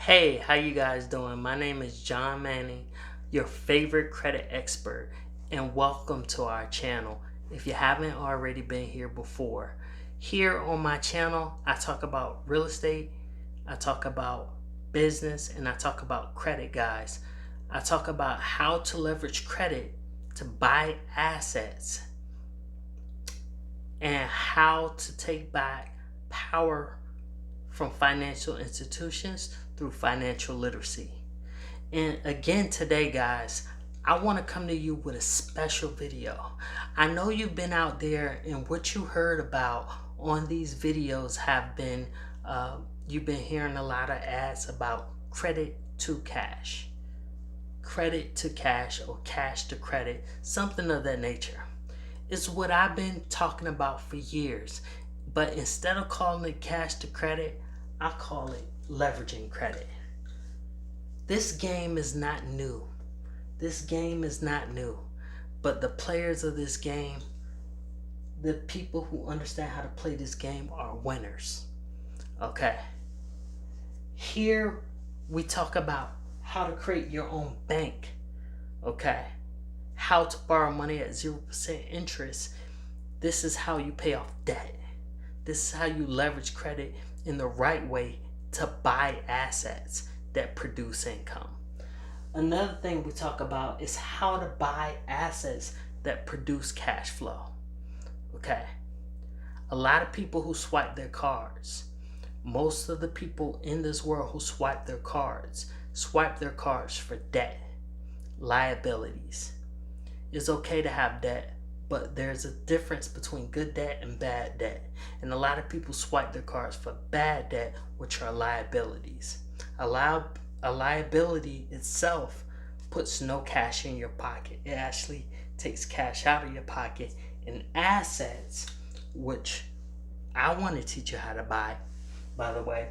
Hey, how you guys doing? My name is John Manning, your favorite credit expert, and welcome to our channel. If you haven't already been here before, here on my channel, I talk about real estate, I talk about business, and I talk about credit, guys. I talk about how to leverage credit to buy assets and how to take back power from financial institutions through financial literacy. And again today, guys, I want to come to you with a special video. I know you've been out there and what you heard about on these videos have been, you've been hearing a lot of ads about credit to cash. Credit to cash or cash to credit, something of that nature. It's what I've been talking about for years. But instead of calling it cash to credit, I call it leveraging credit. This game is not new. This game is not new. But the players of this game, the people who understand how to play this game are winners. Okay. Here we talk about how to create your own bank. Okay. How to borrow money at 0% interest. This is how you pay off debt. This is how you leverage credit in the right way to buy assets that produce income. Another thing we talk about is how to buy assets that produce cash flow. Okay. A lot of people who swipe their cards, most of the people in this world who swipe their cards for debt, liabilities. It's okay to have debt, but there's a difference between good debt and bad debt. And a lot of people swipe their cards for bad debt, which are liabilities. A liability itself puts no cash in your pocket. It actually takes cash out of your pocket. And assets, which I want to teach you how to buy, by the way,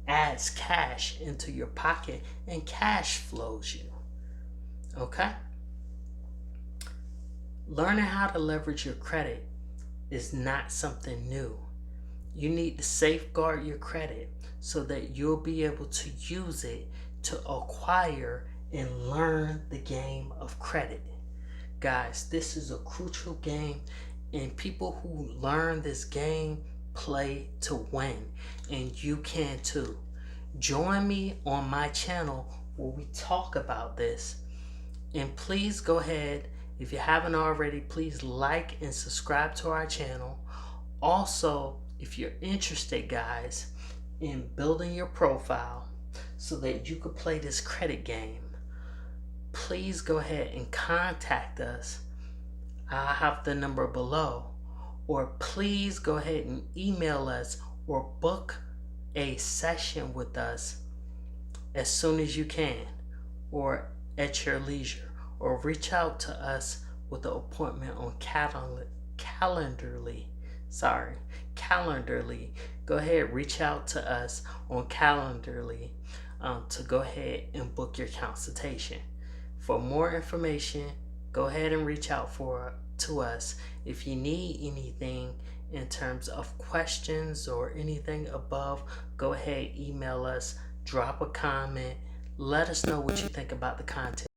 adds cash into your pocket and cash flows you. Okay? Learning how to leverage your credit is not something new. You need to safeguard your credit so that you'll be able to use it to acquire and learn the game of credit. Guys, this is a crucial game, and people who learn this game play to win, and you can too. Join me on my channel where we talk about this, and please go ahead. If you haven't already, please like and subscribe to our channel. Also, if you're interested, guys, in building your profile so that you could play this credit game, please go ahead and contact us. I'll have the number below. Or please go ahead and email us or book a session with us as soon as you can or at your leisure. Or reach out to us with an appointment on Calendarly. Go ahead, reach out to us on Calendarly to go ahead and book your consultation. For more information, go ahead and reach out to us. If you need anything in terms of questions or anything above, go ahead, email us, drop a comment, let us know what you think about the content.